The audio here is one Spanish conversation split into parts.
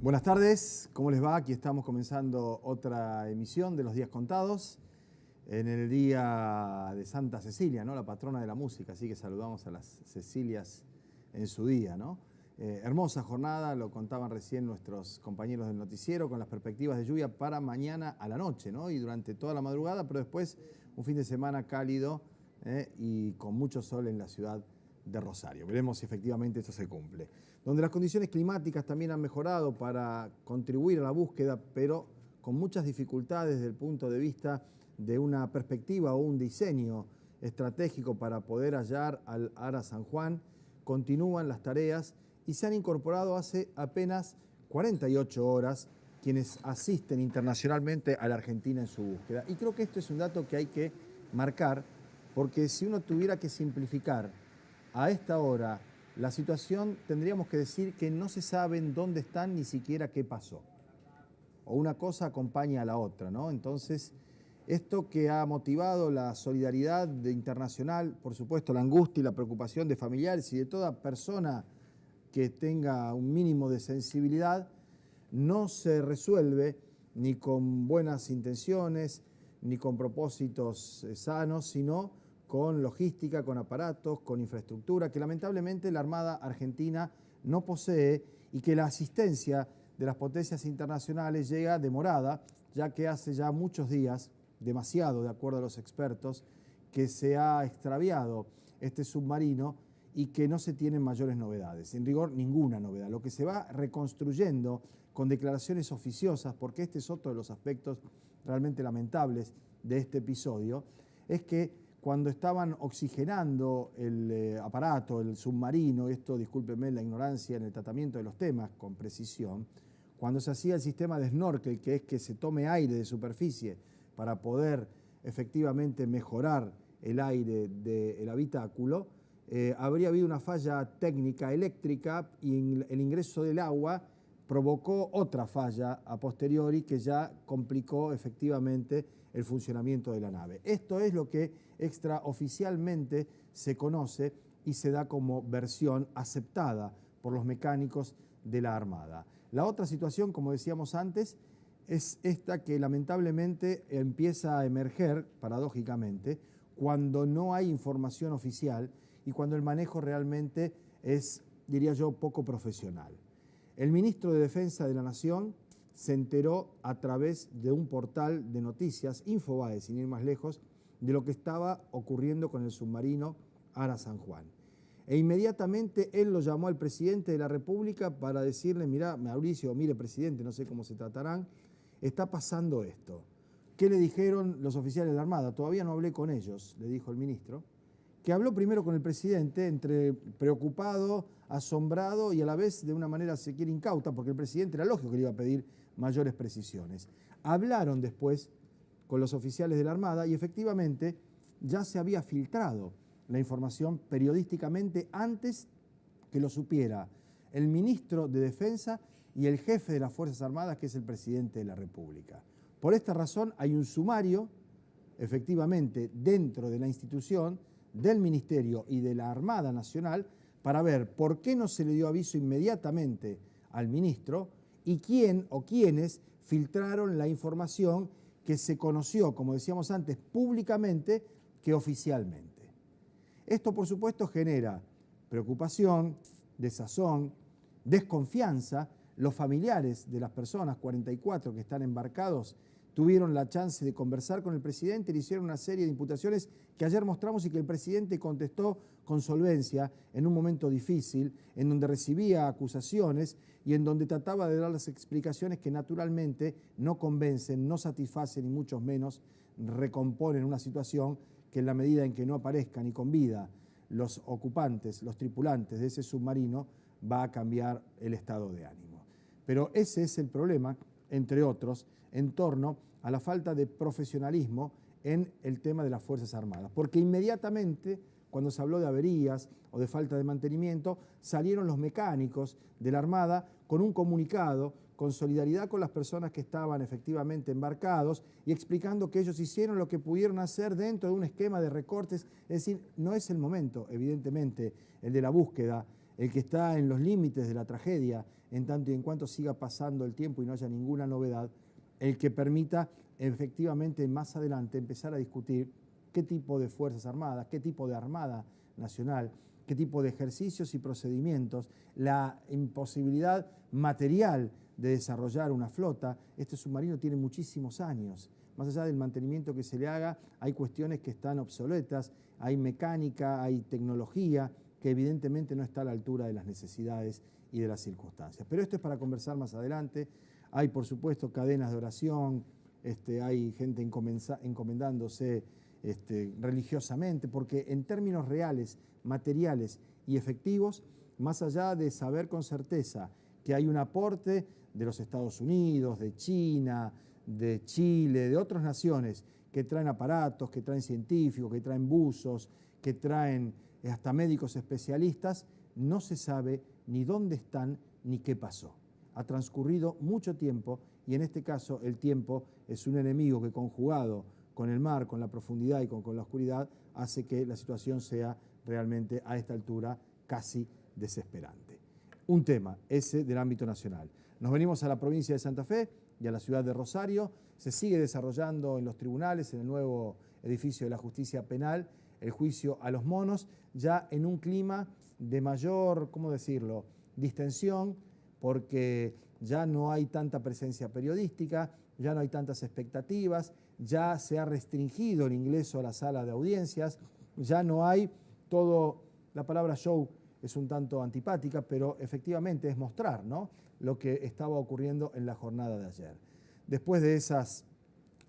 Buenas tardes, ¿cómo les va? Aquí estamos comenzando otra emisión de Los Días Contados en el día de Santa Cecilia, ¿no? La patrona de la música, así que saludamos a las Cecilias en su día, ¿no? Hermosa jornada, lo contaban recién nuestros compañeros del noticiero, con las perspectivas de lluvia para mañana a la noche, ¿no? Y durante toda la madrugada, pero después un fin de semana cálido y con mucho sol en la ciudad de Rosario. Veremos si efectivamente esto se cumple. Donde las condiciones climáticas también han mejorado para contribuir a la búsqueda, pero con muchas dificultades desde el punto de vista de una perspectiva o un diseño estratégico para poder hallar al Ara San Juan. Continúan las tareas y se han incorporado hace apenas 48 horas quienes asisten internacionalmente a la Argentina en su búsqueda. Y creo que esto es un dato que hay que marcar, porque si uno tuviera que simplificar a esta hora la situación, tendríamos que decir que no se saben dónde están ni siquiera qué pasó. O una cosa acompaña a la otra, ¿no? Entonces, esto que ha motivado la solidaridad internacional, por supuesto, la angustia y la preocupación de familiares y de toda persona que tenga un mínimo de sensibilidad, no se resuelve ni con buenas intenciones, ni con propósitos sanos, sino con logística, con aparatos, con infraestructura, que lamentablemente la Armada Argentina no posee y que la asistencia de las potencias internacionales llega demorada, ya que hace ya muchos días, demasiado de acuerdo a los expertos, que se ha extraviado este submarino y que no se tienen mayores novedades. En rigor, ninguna novedad. Lo que se va reconstruyendo con declaraciones oficiosas, porque este es otro de los aspectos realmente lamentables de este episodio, es que cuando estaban oxigenando el aparato, el submarino, esto, discúlpenme la ignorancia en el tratamiento de los temas con precisión, cuando se hacía el sistema de snorkel, que es que se tome aire de superficie para poder efectivamente mejorar el aire del habitáculo, habría habido una falla técnica eléctrica y el ingreso del agua provocó otra falla a posteriori que ya complicó efectivamente el funcionamiento de la nave. Esto es lo que extraoficialmente se conoce y se da como versión aceptada por los mecánicos de la Armada. La otra situación, como decíamos antes, es esta que lamentablemente empieza a emerger, paradójicamente, cuando no hay información oficial y cuando el manejo realmente es, diría yo, poco profesional. El ministro de Defensa de la Nación se enteró a través de un portal de noticias, Infobae, sin ir más lejos, de lo que estaba ocurriendo con el submarino Ara San Juan. E inmediatamente él lo llamó al presidente de la República para decirle: mira, Mauricio, mire presidente, no sé cómo se tratarán, está pasando esto. ¿Qué le dijeron los oficiales de la Armada? Todavía no hablé con ellos, le dijo el ministro, que habló primero con el presidente, entre preocupado, asombrado y a la vez de una manera, se quiere, incauta, porque el presidente era lógico que le iba a pedir mayores precisiones. Hablaron después con los oficiales de la Armada y efectivamente ya se había filtrado la información periodísticamente antes que lo supiera el ministro de Defensa y el jefe de las Fuerzas Armadas, que es el presidente de la República. Por esta razón hay un sumario, efectivamente, dentro de la institución, del Ministerio y de la Armada Nacional, para ver por qué no se le dio aviso inmediatamente al ministro y quién o quiénes filtraron la información que se conoció, como decíamos antes, públicamente que oficialmente. Esto, por supuesto, genera preocupación, desazón, desconfianza. Los familiares de las personas, 44 que están embarcados, tuvieron la chance de conversar con el presidente, le hicieron una serie de imputaciones que ayer mostramos y que el presidente contestó con solvencia en un momento difícil, en donde recibía acusaciones y en donde trataba de dar las explicaciones que naturalmente no convencen, no satisfacen y mucho menos recomponen una situación que, en la medida en que no aparezcan y con vida los ocupantes, los tripulantes de ese submarino, va a cambiar el estado de ánimo. Pero ese es el problema, entre otros, en torno a la falta de profesionalismo en el tema de las Fuerzas Armadas. Porque inmediatamente, cuando se habló de averías o de falta de mantenimiento, salieron los mecánicos de la Armada con un comunicado, con solidaridad con las personas que estaban efectivamente embarcados y explicando que ellos hicieron lo que pudieron hacer dentro de un esquema de recortes. Es decir, no es el momento, evidentemente, el de la búsqueda el que está en los límites de la tragedia, en tanto y en cuanto siga pasando el tiempo y no haya ninguna novedad, el que permita efectivamente más adelante empezar a discutir qué tipo de Fuerzas Armadas, qué tipo de Armada Nacional, qué tipo de ejercicios y procedimientos, la imposibilidad material de desarrollar una flota. Este submarino tiene muchísimos años. Más allá del mantenimiento que se le haga, hay cuestiones que están obsoletas, hay mecánica, hay tecnología que evidentemente no está a la altura de las necesidades y de las circunstancias. Pero esto es para conversar más adelante. Hay, por supuesto, cadenas de oración, hay gente encomendándose religiosamente, porque en términos reales, materiales y efectivos, más allá de saber con certeza que hay un aporte de los Estados Unidos, de China, de Chile, de otras naciones que traen aparatos, que traen científicos, que traen buzos, que traen hasta médicos especialistas, no se sabe ni dónde están ni qué pasó. Ha transcurrido mucho tiempo y en este caso el tiempo es un enemigo que, conjugado con el mar, con la profundidad y con la oscuridad, hace que la situación sea realmente a esta altura casi desesperante. Un tema, ese del ámbito nacional. Nos venimos a la provincia de Santa Fe y a la ciudad de Rosario. Se sigue desarrollando en los tribunales, en el nuevo edificio de la justicia penal, el juicio a los monos, ya en un clima de mayor, ¿cómo decirlo?, distensión, porque ya no hay tanta presencia periodística, ya no hay tantas expectativas, ya se ha restringido el ingreso a la sala de audiencias, ya no hay todo, la palabra show es un tanto antipática, pero efectivamente es mostrar, ¿no?, lo que estaba ocurriendo en la jornada de ayer. Después de esas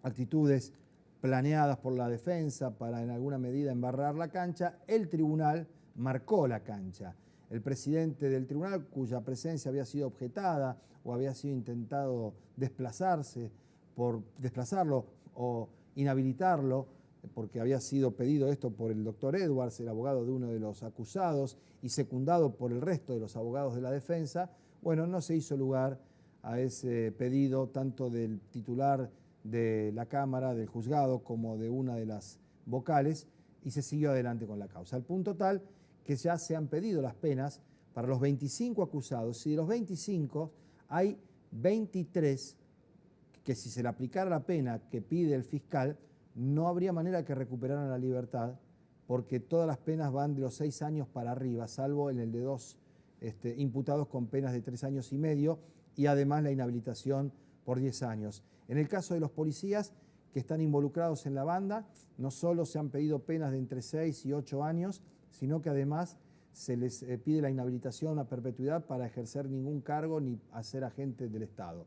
actitudes planeadas por la defensa para en alguna medida embarrar la cancha, el tribunal marcó la cancha. El presidente del tribunal, cuya presencia había sido objetada o había sido intentado desplazarlo o inhabilitarlo, porque había sido pedido esto por el doctor Edwards, el abogado de uno de los acusados, y secundado por el resto de los abogados de la defensa, bueno, no se hizo lugar a ese pedido tanto del titular de la Cámara, del juzgado, como de una de las vocales, y se siguió adelante con la causa. Al punto tal que ya se han pedido las penas para los 25 acusados, y de los 25 hay 23 que, si se le aplicara la pena que pide el fiscal, no habría manera que recuperaran la libertad, porque todas las penas van de los 6 años para arriba, salvo en el de 2 imputados con penas de 3 años y medio, y además la inhabilitación por 10 años. En el caso de los policías que están involucrados en la banda, no solo se han pedido penas de entre 6 y 8 años, sino que además se les pide la inhabilitación a perpetuidad para ejercer ningún cargo ni ser agente del Estado.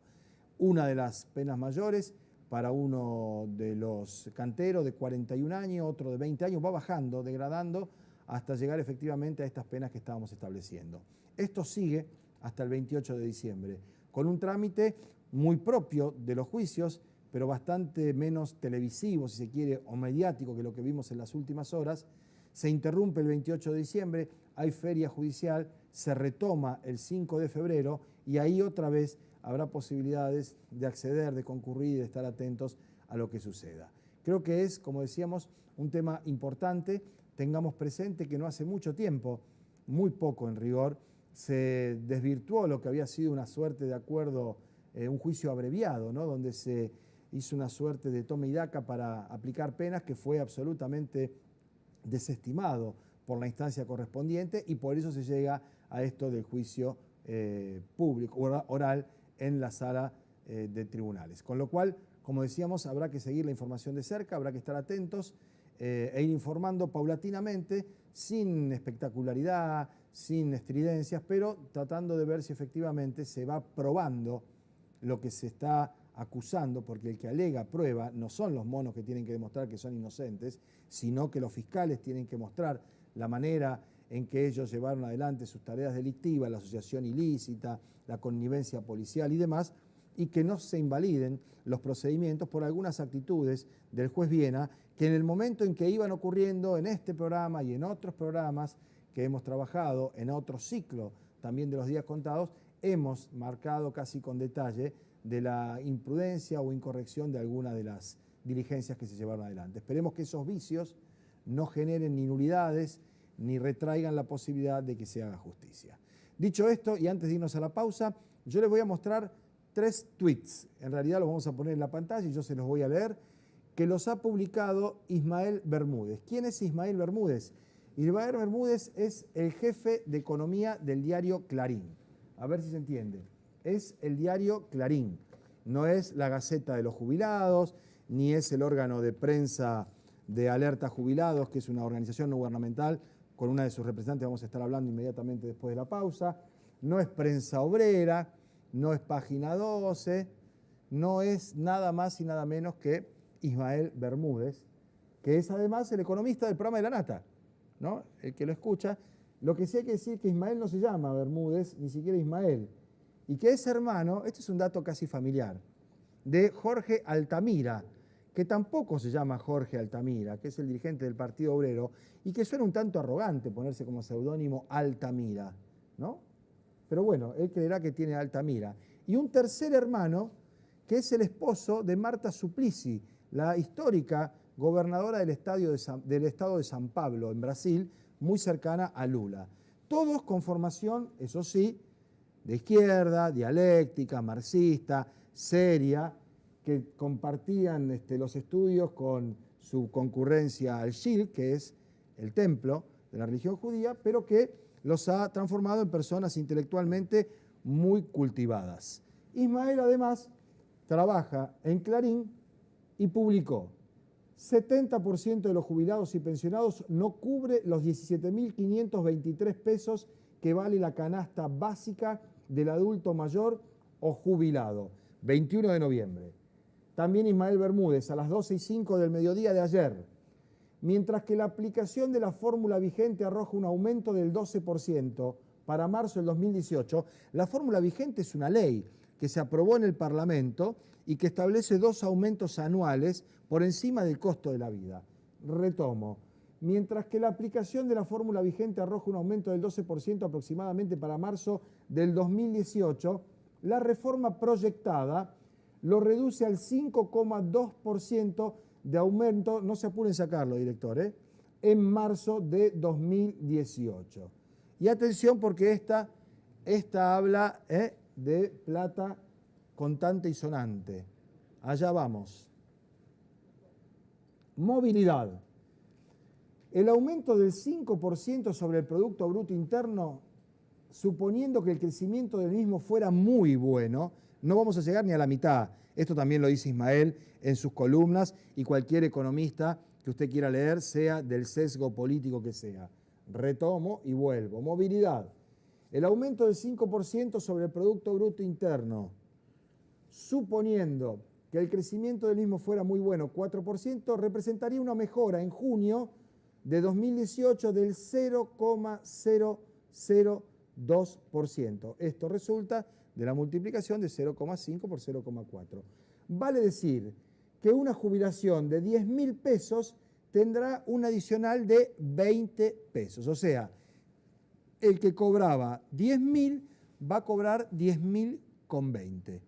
Una de las penas mayores para uno de los canteros de 41 años, otro de 20 años, va bajando, degradando, hasta llegar efectivamente a estas penas que estábamos estableciendo. Esto sigue hasta el 28 de diciembre, con un trámite muy propio de los juicios, pero bastante menos televisivo, si se quiere, o mediático que lo que vimos en las últimas horas. Se interrumpe el 28 de diciembre, hay feria judicial, se retoma el 5 de febrero y ahí otra vez habrá posibilidades de acceder, de concurrir y de estar atentos a lo que suceda. Creo que es, como decíamos, un tema importante. Tengamos presente que no hace mucho tiempo, muy poco en rigor, se desvirtuó lo que había sido una suerte de acuerdo, un juicio abreviado, ¿no?, donde se hizo una suerte de toma y daca para aplicar penas que fue absolutamente desestimado por la instancia correspondiente, y por eso se llega a esto del juicio público, oral, en la sala de tribunales. Con lo cual, como decíamos, habrá que seguir la información de cerca, habrá que estar atentos e ir informando paulatinamente, sin espectacularidad, sin estridencias, pero tratando de ver si efectivamente se va probando lo que se está acusando, porque el que alega prueba no son los monos que tienen que demostrar que son inocentes, sino que los fiscales tienen que mostrar la manera en que ellos llevaron adelante sus tareas delictivas, la asociación ilícita, la connivencia policial y demás, y que no se invaliden los procedimientos por algunas actitudes del juez Viena, que en el momento en que iban ocurriendo en este programa y en otros programas que hemos trabajado, en otro ciclo también de los días contados, hemos marcado casi con detalle de la imprudencia o incorrección de alguna de las diligencias que se llevaron adelante. Esperemos que esos vicios no generen ni nulidades ni retraigan la posibilidad de que se haga justicia. Dicho esto, y antes de irnos a la pausa, yo les voy a mostrar 3 tweets. En realidad los vamos a poner en la pantalla y yo se los voy a leer, que los ha publicado Ismael Bermúdez. ¿Quién es Ismael Bermúdez? Ismael Bermúdez es el jefe de economía del diario Clarín. A ver si se entiende. Es el diario Clarín. No es la Gaceta de los Jubilados, ni es el órgano de prensa de Alerta Jubilados, que es una organización no gubernamental, con una de sus representantes vamos a estar hablando inmediatamente después de la pausa. No es Prensa Obrera, no es Página 12, no es nada más y nada menos que Ismael Bermúdez, que es además el economista del programa de La Nata, ¿no? El que lo escucha. Lo que sí hay que decir que Ismael no se llama Bermúdez, ni siquiera Ismael, y que es hermano, este es un dato casi familiar, de Jorge Altamira, que tampoco se llama Jorge Altamira, que es el dirigente del Partido Obrero, y que suena un tanto arrogante ponerse como seudónimo Altamira, ¿no? Pero bueno, él creerá que tiene Altamira. Y un tercer hermano, que es el esposo de Marta Suplicy, la histórica gobernadora del estado de San Pablo, en Brasil, muy cercana a Lula. Todos con formación, eso sí, de izquierda, dialéctica, marxista, seria, que compartían los estudios con su concurrencia al Shil, que es el templo de la religión judía, pero que los ha transformado en personas intelectualmente muy cultivadas. Ismael, además, trabaja en Clarín y publicó: 70% de los jubilados y pensionados no cubre los 17.523 pesos que vale la canasta básica del adulto mayor o jubilado. 21 de noviembre. También Ismael Bermúdez, a las 12:05 del mediodía de ayer. Mientras que la aplicación de la fórmula vigente arroja un aumento del 12% para marzo del 2018, la fórmula vigente es una ley que se aprobó en el Parlamento y que establece 2 aumentos anuales por encima del costo de la vida. Retomo. Mientras que la aplicación de la fórmula vigente arroja un aumento del 12% aproximadamente para marzo del 2018, la reforma proyectada lo reduce al 5,2% de aumento, no se apuren en sacarlo, director, en marzo de 2018. Y atención porque esta habla de plata contante y sonante. Allá vamos. Movilidad. El aumento del 5% sobre el Producto Bruto Interno, suponiendo que el crecimiento del mismo fuera muy bueno, no vamos a llegar ni a la mitad. Esto también lo dice Ismael en sus columnas y cualquier economista que usted quiera leer, sea del sesgo político que sea. Retomo y vuelvo. Movilidad. El aumento del 5% sobre el Producto Bruto Interno, suponiendo que el crecimiento del mismo fuera muy bueno, 4%, representaría una mejora en junio de 2018 del 0,002%. Esto resulta de la multiplicación de 0,5 por 0,4. Vale decir que una jubilación de 10.000 pesos tendrá un adicional de 20 pesos. O sea, el que cobraba 10.000 va a cobrar 10.000 con 20.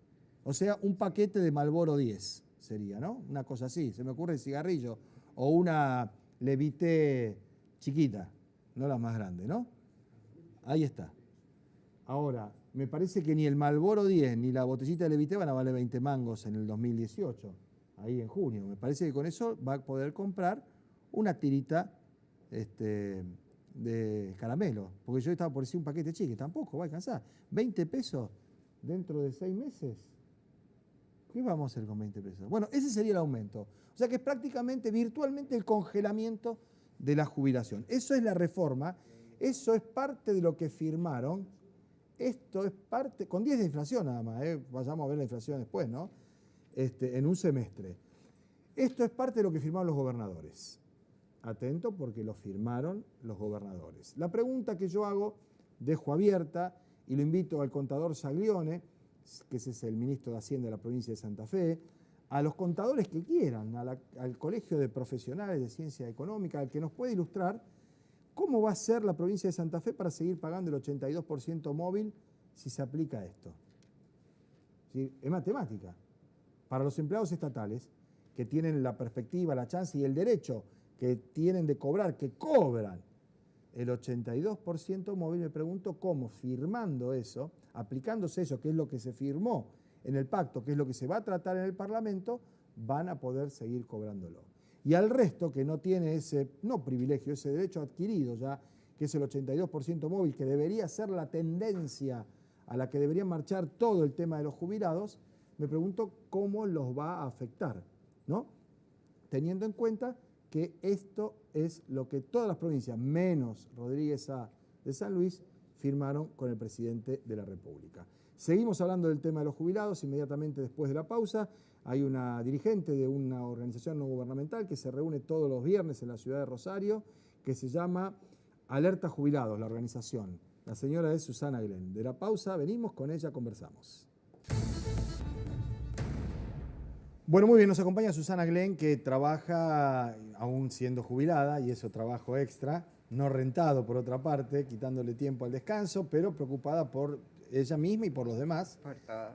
O sea, un paquete de Marlboro 10 sería, ¿no? Una cosa así. Se me ocurre el cigarrillo o una Levité chiquita, no la más grande, ¿no? Ahí está. Ahora, me parece que ni el Marlboro 10 ni la botellita de Levité van a valer 20 mangos en el 2018, ahí en junio. Me parece que con eso va a poder comprar una tirita de caramelo, porque yo estaba por decir un paquete chique, tampoco va a alcanzar. 20 pesos dentro de 6 meses. ¿Qué vamos a hacer con 20 pesos? Bueno, ese sería el aumento. O sea que es prácticamente, virtualmente, el congelamiento de la jubilación. Eso es la reforma, eso es parte de lo que firmaron. Esto es parte, con 10 de inflación nada más, vayamos a ver la inflación después, ¿no? En un semestre. Esto es parte de lo que firmaron los gobernadores. Atento porque lo firmaron los gobernadores. La pregunta que yo hago, dejo abierta y lo invito al contador Saglione, que ese es el ministro de Hacienda de la provincia de Santa Fe, a los contadores que quieran, al Colegio de Profesionales de Ciencia Económica, al que nos puede ilustrar cómo va a ser la provincia de Santa Fe para seguir pagando el 82% móvil si se aplica esto. ¿Sí? Es matemática. Para los empleados estatales, que tienen la perspectiva, la chance y el derecho que tienen de cobrar, que cobran el 82% móvil, me pregunto cómo firmando eso, aplicándose eso, que es lo que se firmó en el pacto, que es lo que se va a tratar en el Parlamento, van a poder seguir cobrándolo. Y al resto que no tiene ese, no privilegio, ese derecho adquirido ya, que es el 82% móvil, que debería ser la tendencia a la que debería marchar todo el tema de los jubilados, me pregunto cómo los va a afectar, ¿no? Teniendo en cuenta que esto es lo que todas las provincias, menos Rodríguez A. de San Luis, firmaron con el presidente de la República. Seguimos hablando del tema de los jubilados inmediatamente después de la pausa. Hay una dirigente de una organización no gubernamental que se reúne todos los viernes en la ciudad de Rosario, que se llama Alerta Jubilados, la organización. La señora es Susana Glenn. De la pausa venimos, con ella conversamos. Bueno, muy bien, nos acompaña Susana Glenn, que trabaja aún siendo jubilada, y eso trabajo extra, no rentado por otra parte, quitándole tiempo al descanso, pero preocupada por ella misma y por los demás,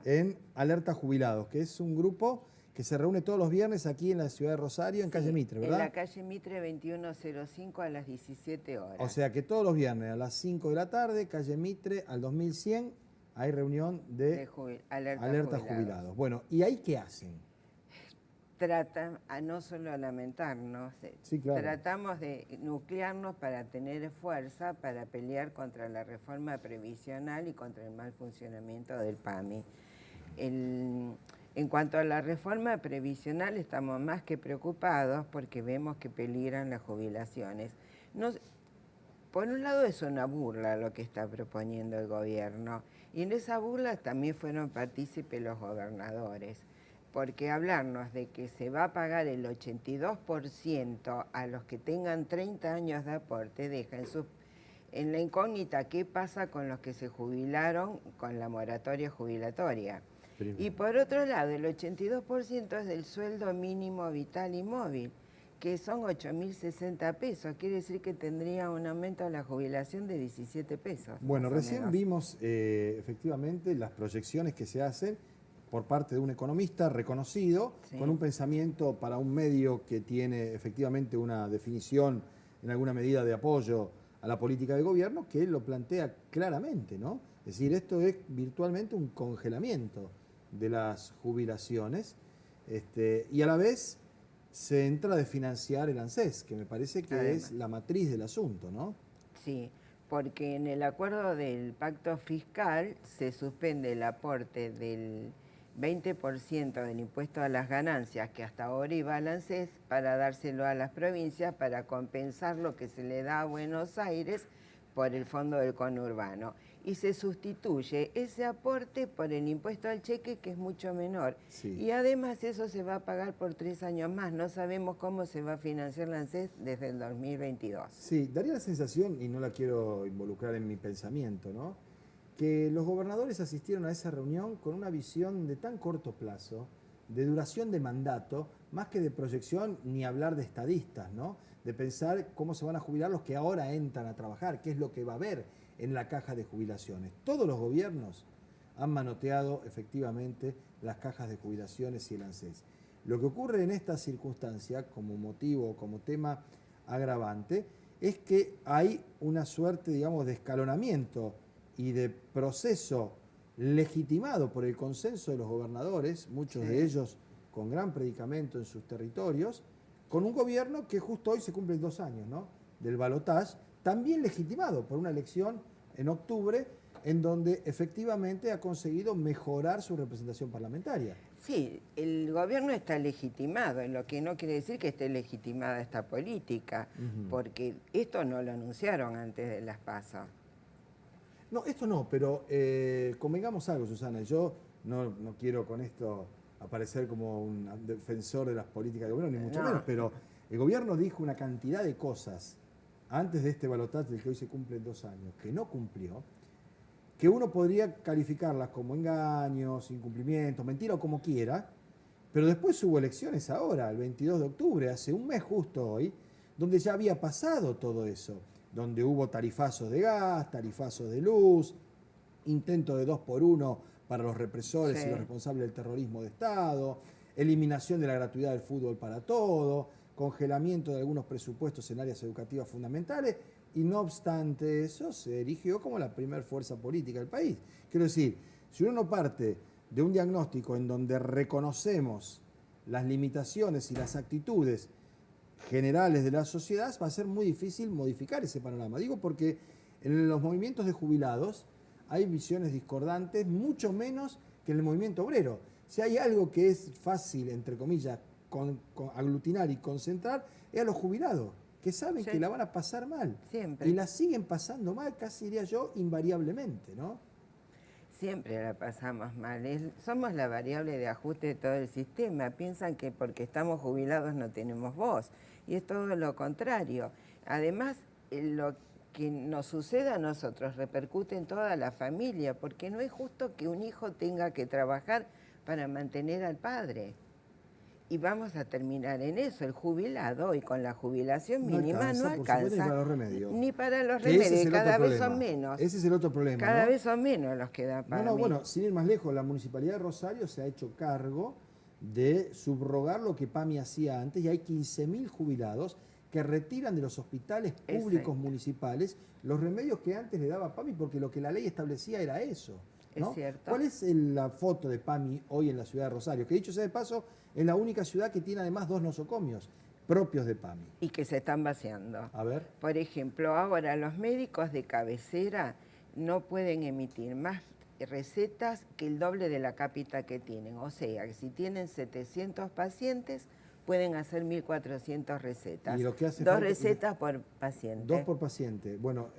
en Alerta Jubilados, que es un grupo que se reúne todos los viernes aquí en la ciudad de Rosario, en calle Mitre, ¿verdad? En la calle Mitre 2105 a las 17 horas. O sea que todos los viernes a las 5 de la tarde, calle Mitre al 2100, hay reunión de Alerta Jubilados. Bueno, ¿y ahí qué hacen? Tratan a no solo lamentarnos, sí, claro. Tratamos de nuclearnos para tener fuerza para pelear contra la reforma previsional y contra el mal funcionamiento del PAMI. En cuanto a la reforma previsional, estamos más que preocupados porque vemos que peligran las jubilaciones. Por un lado es una burla lo que está proponiendo el gobierno, y en esa burla también fueron partícipes los gobernadores, porque hablarnos de que se va a pagar el 82% a los que tengan 30 años de aporte deja en la incógnita qué pasa con los que se jubilaron con la moratoria jubilatoria. Primero. Y por otro lado, el 82% es del sueldo mínimo vital y móvil, que son 8.060 pesos. Quiere decir que tendría un aumento de la jubilación de 17 pesos. Bueno, recién vimos efectivamente las proyecciones que se hacen por parte de un economista reconocido, sí, con un pensamiento para un medio que tiene efectivamente una definición en alguna medida de apoyo a la política de gobierno, que lo plantea claramente, ¿no? Es decir, esto es virtualmente un congelamiento de las jubilaciones, y a la vez se entra a desfinanciar el ANSES, que me parece que además es la matriz del asunto, ¿no? Sí, porque en el acuerdo del pacto fiscal se suspende el aporte del 20% del impuesto a las ganancias que hasta ahora iba al ANSES para dárselo a las provincias para compensar lo que se le da a Buenos Aires por el fondo del conurbano. Y se sustituye ese aporte por el impuesto al cheque, que es mucho menor. Sí. Y además eso se va a pagar por 3 años más. No sabemos cómo se va a financiar la ANSES desde el 2022. Sí, daría la sensación, y no la quiero involucrar en mi pensamiento, ¿no?, que los gobernadores asistieron a esa reunión con una visión de tan corto plazo, de duración de mandato, más que de proyección ni hablar de estadistas, ¿no?, de pensar cómo se van a jubilar los que ahora entran a trabajar, qué es lo que va a haber en la caja de jubilaciones. Todos los gobiernos han manoteado efectivamente las cajas de jubilaciones y el ANSES. Lo que ocurre en esta circunstancia, como motivo, como tema agravante, es que hay una suerte, digamos, de escalonamiento y de proceso legitimado por el consenso de los gobernadores, muchos de ellos con gran predicamento en sus territorios, con un gobierno que justo hoy se cumplen 2 años, ¿no?, del balotaje, también legitimado por una elección en octubre, en donde efectivamente ha conseguido mejorar su representación parlamentaria. Sí, el gobierno está legitimado, lo que no quiere decir que esté legitimada esta política, porque esto no lo anunciaron antes de las PASO. No, esto no, pero convengamos algo, Susana. Yo no quiero con esto aparecer como un defensor de las políticas de gobierno, ni mucho menos, pero el gobierno dijo una cantidad de cosas antes de este balotaje del que hoy se cumplen 2 años, que no cumplió, que uno podría calificarlas como engaños, incumplimientos, mentira o como quiera, pero después hubo elecciones ahora, el 22 de octubre, hace un mes justo hoy, donde ya había pasado todo eso, donde hubo tarifazos de gas, tarifazos de luz, intento de 2x1 para los represores y los responsables del terrorismo de Estado, eliminación de la gratuidad del fútbol para todo, congelamiento de algunos presupuestos en áreas educativas fundamentales, y no obstante eso se erigió como la primer fuerza política del país. Quiero decir, si uno no parte de un diagnóstico en donde reconocemos las limitaciones y las actitudes generales de la sociedad, va a ser muy difícil modificar ese panorama. Digo porque en los movimientos de jubilados hay visiones discordantes, mucho menos que en el movimiento obrero. Si hay algo que es fácil, entre comillas, aglutinar y concentrar, es a los jubilados, que saben que la van a pasar mal. Siempre. Y la siguen pasando mal, casi diría yo, invariablemente, ¿no? Siempre la pasamos mal. Somos la variable de ajuste de todo el sistema. Piensan que porque estamos jubilados no tenemos voz. Y es todo lo contrario. Además, lo que nos suceda a nosotros repercute en toda la familia, porque no es justo que un hijo tenga que trabajar para mantener al padre. Y vamos a terminar en eso. El jubilado hoy con la jubilación mínima no alcanza. Ni para los remedios. Ni para los remedios. Cada vez son menos. Ese es el otro problema. Cada vez son menos los que dan para mí. Bueno, sin ir más lejos, la Municipalidad de Rosario se ha hecho cargo de subrogar lo que PAMI hacía antes y hay 15.000 jubilados que retiran de los hospitales públicos municipales los remedios que antes le daba PAMI porque lo que la ley establecía era eso. ¿no? Es cierto. ¿Cuál es la foto de PAMI hoy en la ciudad de Rosario? Que dicho sea de paso, es la única ciudad que tiene además 2 nosocomios propios de PAMI. Y que se están vaciando. A ver. Por ejemplo, ahora los médicos de cabecera no pueden emitir más recetas que el doble de la cápita que tienen. O sea, que si tienen 700 pacientes, pueden hacer 1.400 recetas. Y lo que hace 2 recetas por paciente. 2 por paciente. Bueno,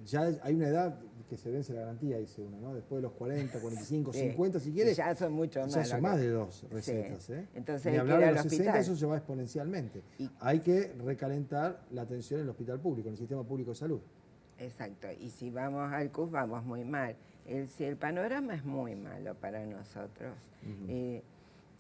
ya hay una edad que se vence la garantía, dice uno, ¿no? Después de los 40, 45, 50, si quieres. Ya son mucho más. Ya son más de 2 recetas. Sí. ¿eh? Entonces Ni hay que hablar ir de al los 60, hospital. eso se va exponencialmente. Hay que recalentar la atención en el hospital público, en el sistema público de salud. Exacto. Y si vamos al CUS, vamos muy mal. El panorama es muy malo para nosotros.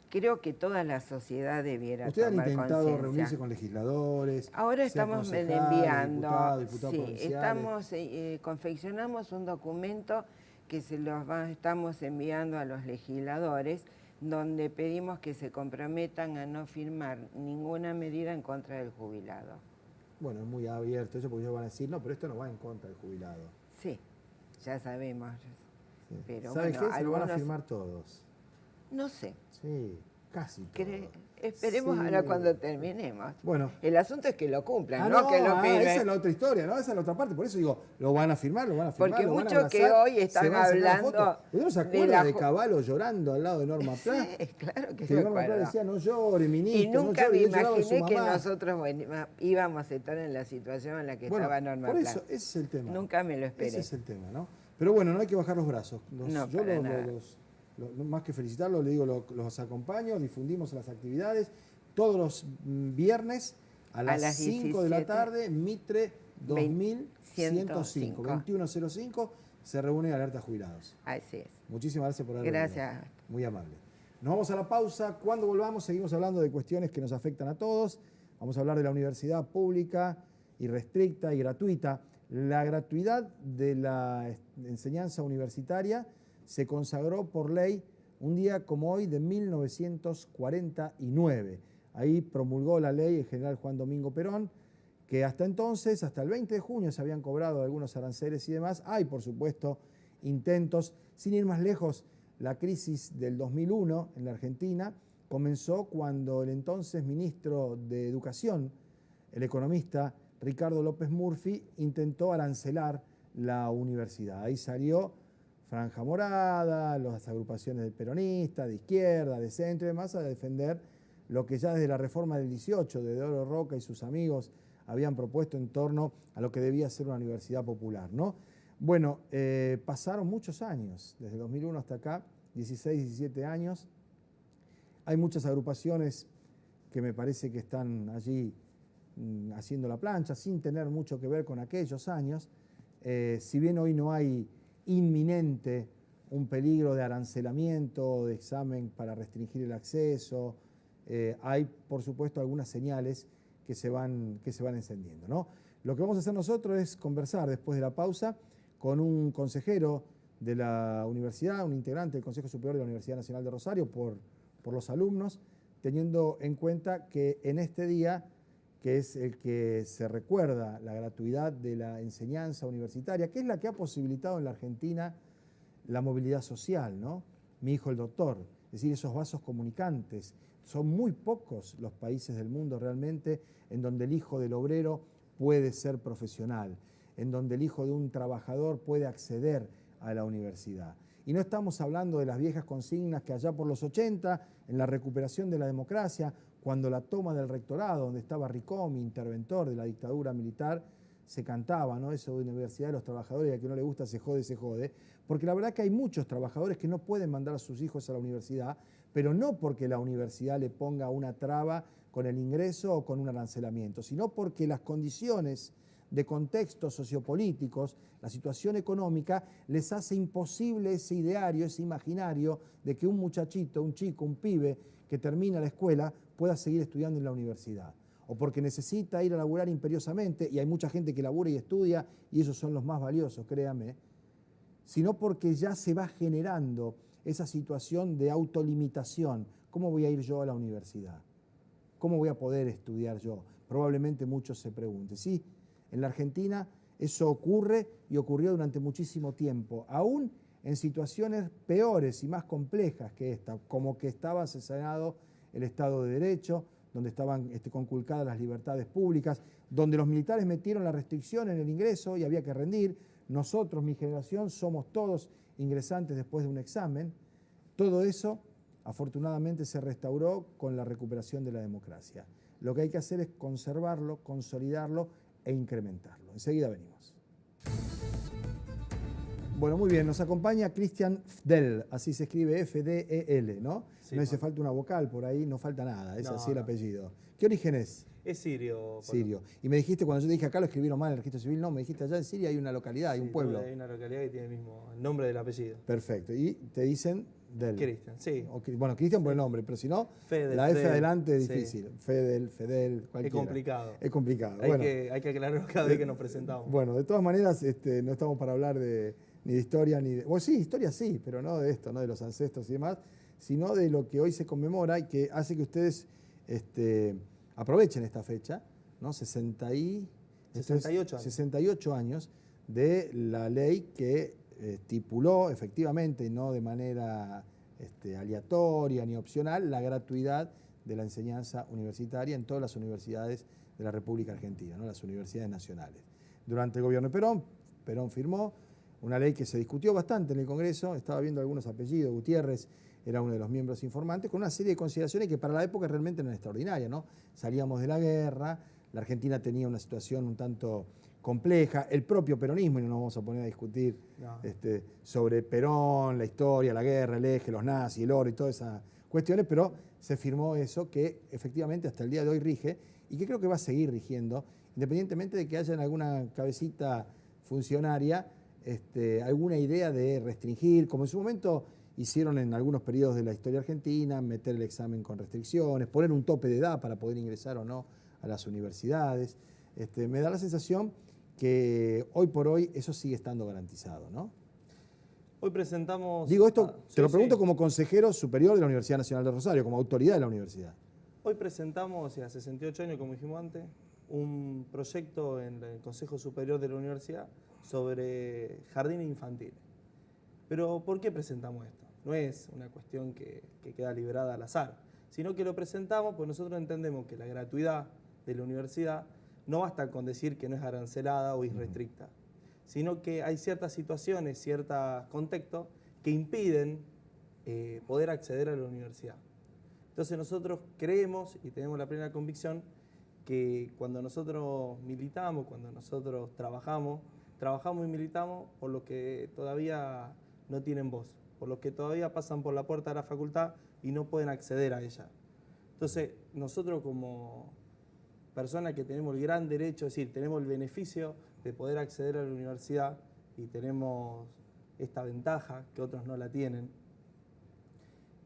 Creo que toda la sociedad debiera ¿Ustedes han tomar intentado conciencia. reunirse con legisladores? Ahora estamos enviando, diputados estamos, confeccionamos un documento que estamos enviando a los legisladores, donde pedimos que se comprometan a no firmar ninguna medida en contra del jubilado. Bueno, es muy abierto eso porque ellos van a decir, no, pero esto no va en contra del jubilado. Sí, ya sabemos. Sí. Pero ¿Sabes bueno, qué? Se lo van a firmar todos. No sé. Sí, casi todos. Esperemos ahora cuando terminemos. Bueno. El asunto es que lo cumplan, no que lo firmen. Esa es la otra historia, ¿no? Esa es la otra parte. Por eso digo, lo van a firmar, lo van a firmar. Porque lo van a muchos abrazar, que hoy están se van a sacar la hablando foto. ¿Uno se acuerda de Cavallo llorando al lado de Norma Pla? Sí, claro que Que me Norma Pla acuerdo. decía, no llore, ministro, Y nunca no llore, me y él lloraba de su imaginé que mamá. nosotros íbamos a estar en la situación en la que estaba Norma por Pla. eso, ese es el tema. Nunca me lo esperé. Ese es el tema, ¿no? Pero bueno, no hay que bajar los brazos. No, Más que felicitarlos, le digo, los acompaño, difundimos las actividades. Todos los viernes a las 5 de la tarde, Mitre 2105, 2105, se reúne Alerta Jubilados. Así es. Muchísimas gracias por haber venido. Gracias. Muy amable. Nos vamos a la pausa. Cuando volvamos seguimos hablando de cuestiones que nos afectan a todos. Vamos a hablar de la universidad pública, irrestricta y gratuita. La gratuidad de la enseñanza universitaria se consagró por ley un día como hoy de 1949. Ahí promulgó la ley el general Juan Domingo Perón, que hasta entonces, hasta el 20 de junio, se habían cobrado algunos aranceles y demás. Hay, por supuesto, intentos. Sin ir más lejos, la crisis del 2001 en la Argentina comenzó cuando el entonces ministro de Educación, el economista Ricardo López Murphy, intentó arancelar la universidad. Ahí salió Franja Morada, las agrupaciones de peronistas, de izquierda, de centro y demás a defender lo que ya desde la reforma del 18 de Deodoro Roca y sus amigos habían propuesto en torno a lo que debía ser una universidad popular, ¿no? Bueno, pasaron muchos años, desde 2001 hasta acá, 16, 17 años. Hay muchas agrupaciones que me parece que están allí haciendo la plancha, sin tener mucho que ver con aquellos años. Si bien hoy no hay inminente un peligro de arancelamiento, de examen para restringir el acceso, hay, por supuesto, algunas señales que se van encendiendo, ¿no? Lo que vamos a hacer nosotros es conversar después de la pausa con un consejero de la universidad, un integrante del Consejo Superior de la Universidad Nacional de Rosario, por los alumnos, teniendo en cuenta que en este día que es el que se recuerda la gratuidad de la enseñanza universitaria, que es la que ha posibilitado en la Argentina la movilidad social, ¿no? Mi hijo el doctor, es decir, esos vasos comunicantes. Son muy pocos los países del mundo realmente en donde el hijo del obrero puede ser profesional, en donde el hijo de un trabajador puede acceder a la universidad. Y no estamos hablando de las viejas consignas que allá por los 80, en la recuperación de la democracia, cuando la toma del rectorado, donde estaba Ricomi, interventor de la dictadura militar, se cantaba, ¿no? Eso de Universidad de los Trabajadores, y a que no le gusta se jode, porque la verdad que hay muchos trabajadores que no pueden mandar a sus hijos a la universidad, pero no porque la universidad le ponga una traba con el ingreso o con un arancelamiento, sino porque las condiciones de contextos sociopolíticos, la situación económica, les hace imposible ese ideario, ese imaginario de que un muchachito, un chico, un pibe que termina la escuela pueda seguir estudiando en la universidad. O porque necesita ir a laburar imperiosamente, y hay mucha gente que labura y estudia, y esos son los más valiosos, créame, sino porque ya se va generando esa situación de autolimitación. ¿Cómo voy a ir yo a la universidad? ¿Cómo voy a poder estudiar yo? Probablemente muchos se pregunten. Sí, en la Argentina eso ocurre y ocurrió durante muchísimo tiempo, aún en situaciones peores y más complejas que esta, como que estaba cercenado el Estado de Derecho, donde estaban conculcadas las libertades públicas, donde los militares metieron la restricción en el ingreso y había que rendir. Nosotros, mi generación, somos todos ingresantes después de un examen. Todo eso, afortunadamente, se restauró con la recuperación de la democracia. Lo que hay que hacer es conservarlo, consolidarlo e incrementarlo. Enseguida venimos. Bueno, muy bien, nos acompaña Christian Fdel, así se escribe F-D-E-L, ¿no? Sí, no hace falta una vocal por ahí, no falta nada, es así el apellido. ¿Qué origen es? Es sirio. Sirio. Y me dijiste, cuando yo te dije acá lo escribieron mal en el registro civil, no, me dijiste allá en Siria hay una localidad, hay un pueblo. Hay una localidad que tiene el mismo el nombre del apellido. Perfecto, y te dicen Del. Cristian, sí. Bueno, Cristian por el nombre, pero si no, Fedel, la F adelante es difícil. Sí. Fedel, cualquiera. Es complicado. Es complicado. Hay que aclararlo cada vez que nos presentamos. Bueno, de todas maneras, no estamos para hablar ni de historia, ni de... Bueno, sí, historia sí, pero no de esto, no de los ancestros y demás, sino de lo que hoy se conmemora y que hace que ustedes aprovechen esta fecha, ¿no? 68 años de la ley que estipuló efectivamente, no de manera aleatoria ni opcional, la gratuidad de la enseñanza universitaria en todas las universidades de la República Argentina, ¿no? Las universidades nacionales. Durante el gobierno de Perón firmó una ley que se discutió bastante en el Congreso, estaba viendo algunos apellidos, Gutiérrez era uno de los miembros informantes, con una serie de consideraciones que para la época realmente eran extraordinarias, ¿no? Salíamos de la guerra, la Argentina tenía una situación un tanto compleja, el propio peronismo, y no nos vamos a poner a discutir sobre Perón, la historia, la guerra, el eje, los nazis, el oro y todas esas cuestiones, pero se firmó eso que efectivamente hasta el día de hoy rige y que creo que va a seguir rigiendo, independientemente de que haya en alguna cabecita funcionaria alguna idea de restringir, como en su momento hicieron en algunos periodos de la historia argentina, meter el examen con restricciones, poner un tope de edad para poder ingresar o no a las universidades. Me da la sensación que hoy por hoy eso sigue estando garantizado, ¿no? Hoy presentamos... Digo esto, te lo pregunto como consejero superior de la Universidad Nacional de Rosario, como autoridad de la universidad. Hoy presentamos, hace 68 años, como dijimos antes, un proyecto en el Consejo Superior de la Universidad sobre jardines infantiles. Pero ¿por qué presentamos esto? No es una cuestión que queda librada al azar, sino que lo presentamos porque nosotros entendemos que la gratuidad de la universidad no basta con decir que no es arancelada o irrestricta, sino que hay ciertas situaciones, ciertos contextos que impiden poder acceder a la universidad. Entonces nosotros creemos y tenemos la plena convicción que cuando nosotros militamos, cuando nosotros trabajamos y militamos por los que todavía no tienen voz, por los que todavía pasan por la puerta de la facultad y no pueden acceder a ella. Entonces nosotros como personas que tenemos el gran derecho, es decir, tenemos el beneficio de poder acceder a la universidad y tenemos esta ventaja que otros no la tienen,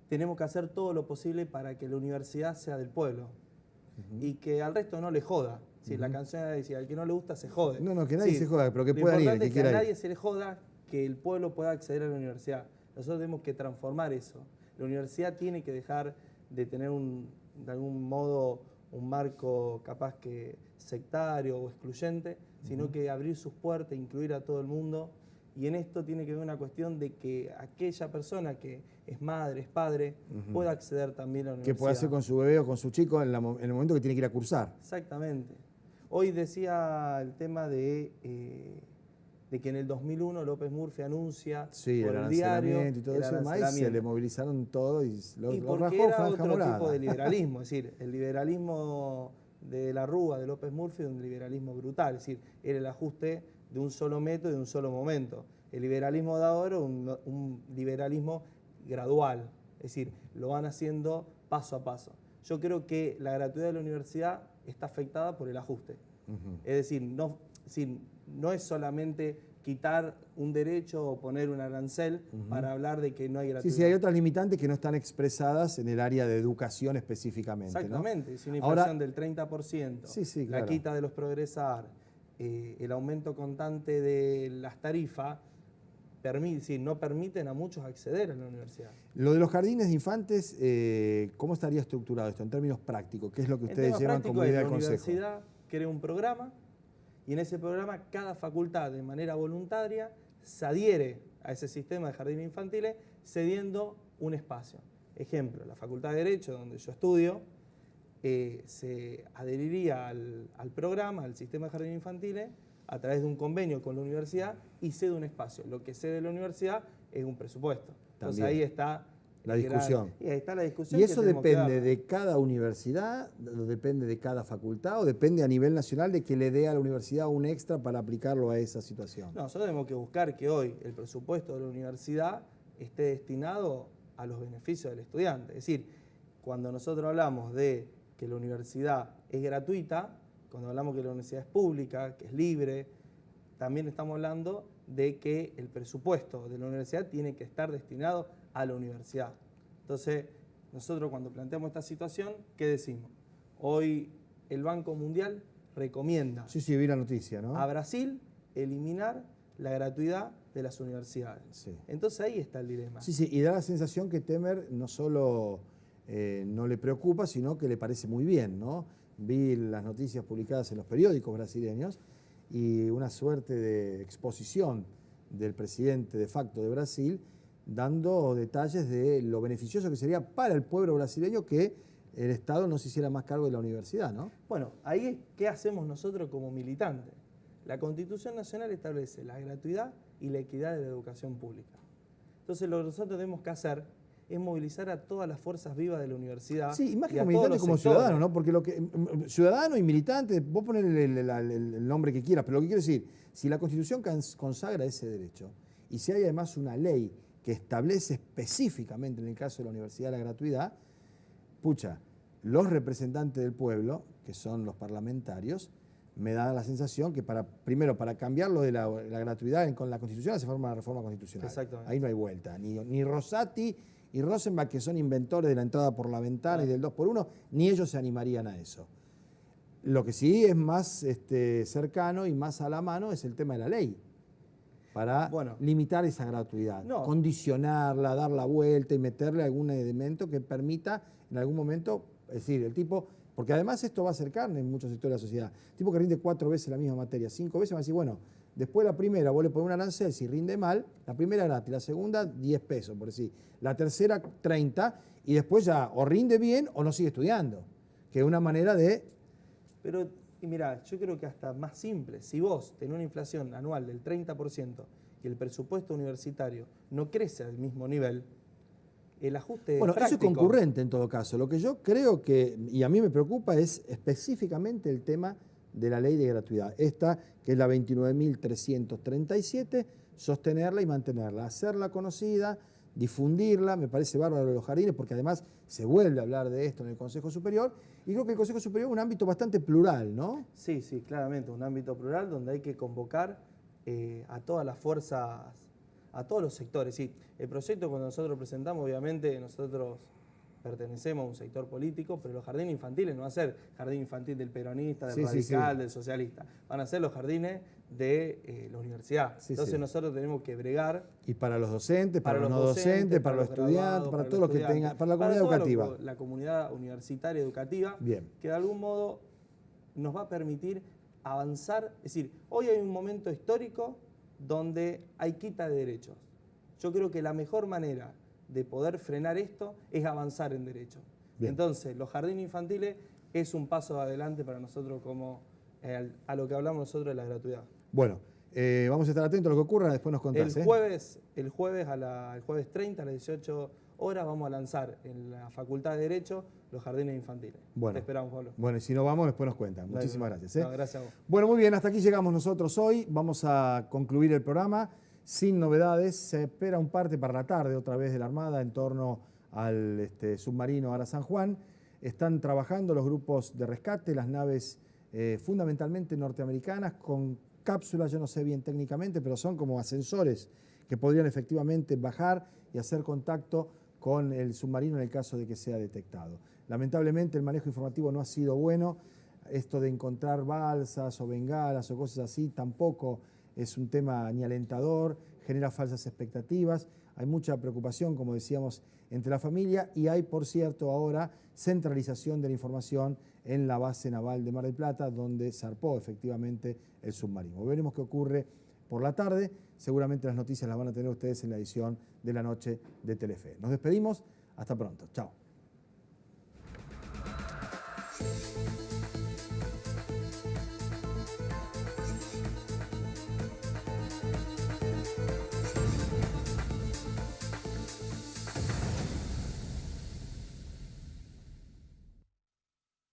tenemos que hacer todo lo posible para que la universidad sea del pueblo y que al resto no le joda. Si la canción decía, al que no le gusta se jode. No, que nadie se joda, pero que pueda ir. Lo importante es que a nadie se le joda que el pueblo pueda acceder a la universidad. Nosotros tenemos que transformar eso. La universidad tiene que dejar de tener de algún modo un marco capaz que sectario o excluyente, sino que abrir sus puertas, incluir a todo el mundo. Y en esto tiene que ver una cuestión de que aquella persona que es madre, es padre, pueda acceder también a la universidad. Que pueda hacer con su bebé o con su chico en el momento que tiene que ir a cursar. Exactamente. Hoy decía el tema de que en el 2001 López Murphy anuncia por el diario y todo eso, y se le movilizaron todo y los porque rajó era otro morada. tipo de liberalismo, es decir, el liberalismo de la Rúa, de López Murphy, es un liberalismo brutal, es decir, era el ajuste de un solo método y de un solo momento. El liberalismo de ahora es un liberalismo gradual, es decir, lo van haciendo paso a paso. Yo creo que la gratuidad de la universidad está afectada por el ajuste. Es decir, no es solamente quitar un derecho o poner un arancel para hablar de que no hay gratuidad. Sí, hay otras limitantes que no están expresadas en el área de educación específicamente. Exactamente, ¿no? Es una inflación del 30%, claro. La quita de los progresar, el aumento constante de las tarifas, no permiten a muchos acceder a la universidad. Lo de los jardines de infantes, ¿cómo estaría estructurado esto en términos prácticos? ¿Qué es lo que ustedes llevan como idea de consejo? La universidad crea un programa y en ese programa cada facultad de manera voluntaria se adhiere a ese sistema de jardines infantiles cediendo un espacio. Ejemplo, la Facultad de Derecho, donde yo estudio, se adheriría al programa, al sistema de jardines infantiles, a través de un convenio con la universidad y cede un espacio. Lo que cede la universidad es un presupuesto. Entonces También. ahí está La discusión. Y ahí está la discusión. ¿Y eso depende de cada universidad, depende de cada facultad o depende a nivel nacional de que le dé a la universidad un extra para aplicarlo a esa situación? No, nosotros tenemos que buscar que hoy el presupuesto de la universidad esté destinado a los beneficios del estudiante. Es decir, cuando nosotros hablamos de que la universidad es gratuita, cuando hablamos que la universidad es pública, que es libre, también estamos hablando de que el presupuesto de la universidad tiene que estar destinado a la universidad. Entonces, nosotros cuando planteamos esta situación, ¿qué decimos? Hoy el Banco Mundial recomienda Sí, vi la noticia, ¿no? a Brasil eliminar la gratuidad de las universidades. Sí. Entonces ahí está el dilema. Sí, y da la sensación que Temer no solo no le preocupa, sino que le parece muy bien, ¿no? Vi las noticias publicadas en los periódicos brasileños y una suerte de exposición del presidente de facto de Brasil dando detalles de lo beneficioso que sería para el pueblo brasileño que el Estado no se hiciera más cargo de la universidad, ¿no? Bueno, ahí es qué hacemos nosotros como militantes. La Constitución Nacional establece la gratuidad y la equidad de la educación pública. Entonces lo que nosotros tenemos que hacer es movilizar a todas las fuerzas vivas de la universidad. Sí, y más que como militante, como ciudadano, ¿no? Porque ciudadano y militante, vos ponés el nombre que quieras, pero lo que quiero decir, si la Constitución consagra ese derecho y si hay además una ley que establece específicamente en el caso de la universidad la gratuidad, pucha, los representantes del pueblo, que son los parlamentarios, me da la sensación que primero para cambiarlo de la gratuidad con la Constitución hace falta una reforma constitucional. Exactamente. Ahí no hay vuelta. Ni Rosati y Rosenbach, que son inventores de la entrada por la ventana y del 2x1, ni ellos se animarían a eso. Lo que sí es más cercano y más a la mano es el tema de la ley, para limitar esa gratuidad, condicionarla, dar la vuelta y meterle algún elemento que permita en algún momento, es decir, el tipo, porque además esto va a hacer carne en muchos sectores de la sociedad, el tipo que rinde 4 veces la misma materia, 5 veces va a decir, bueno, después la primera vos le pones un arancel, si rinde mal, la primera gratis, la segunda 10 pesos, por decir, la tercera 30, y después ya o rinde bien o no sigue estudiando, que es una manera de... Pero, y mirá, yo creo que hasta más simple, si vos tenés una inflación anual del 30% y el presupuesto universitario no crece al mismo nivel, el ajuste Bueno, práctico. eso es concurrente en todo caso. Lo que yo creo que, y a mí me preocupa, es específicamente el tema de la ley de gratuidad. Esta, que es la 29.337, sostenerla y mantenerla, hacerla conocida, difundirla, me parece bárbaro de los jardines, porque además se vuelve a hablar de esto en el Consejo Superior, y creo que el Consejo Superior es un ámbito bastante plural, ¿no? Sí, claramente, un ámbito plural donde hay que convocar a todas las fuerzas, a todos los sectores. Sí, el proyecto cuando nosotros presentamos, obviamente nosotros pertenecemos a un sector político, pero los jardines infantiles no van a ser jardín infantil del peronista, del Sí, sí, radical, sí. del socialista. Van a ser los jardines de la universidad. Sí, Entonces sí. nosotros tenemos que bregar Y para los docentes, para los no docentes, docentes, para los graduados, estudiantes, para todos los que estudiantes, tengan, para la comunidad toda educativa. la comunidad universitaria educativa, Bien. que de algún modo nos va a permitir avanzar. Es decir, hoy hay un momento histórico donde hay quita de derechos. Yo creo que la mejor manera de poder frenar esto es avanzar en derechos. Bien. Entonces, los jardines infantiles es un paso adelante para nosotros como a lo que hablamos nosotros de la gratuidad. Bueno, vamos a estar atentos a lo que ocurra, después nos contás. El jueves 30 a las 18 horas vamos a lanzar en la Facultad de Derecho los jardines infantiles. Bueno. Te esperamos, Pablo. Bueno, y si no vamos, después nos cuentan. Muchísimas gracias. No, gracias a vos. Bueno, muy bien, hasta aquí llegamos nosotros hoy. Vamos a concluir el programa sin novedades. Se espera un parte para la tarde otra vez de la Armada en torno al submarino Ara San Juan. Están trabajando los grupos de rescate, las naves fundamentalmente norteamericanas con cápsulas, yo no sé bien técnicamente, pero son como ascensores que podrían efectivamente bajar y hacer contacto con el submarino en el caso de que sea detectado. Lamentablemente el manejo informativo no ha sido bueno. Esto de encontrar balsas o bengalas o cosas así tampoco es un tema ni alentador, genera falsas expectativas. Hay mucha preocupación, como decíamos, entre la familia y hay, por cierto, ahora centralización de la información en la base naval de Mar del Plata, donde zarpó efectivamente el submarino. Veremos qué ocurre por la tarde. Seguramente las noticias las van a tener ustedes en la edición de la noche de Telefe. Nos despedimos. Hasta pronto. Chao.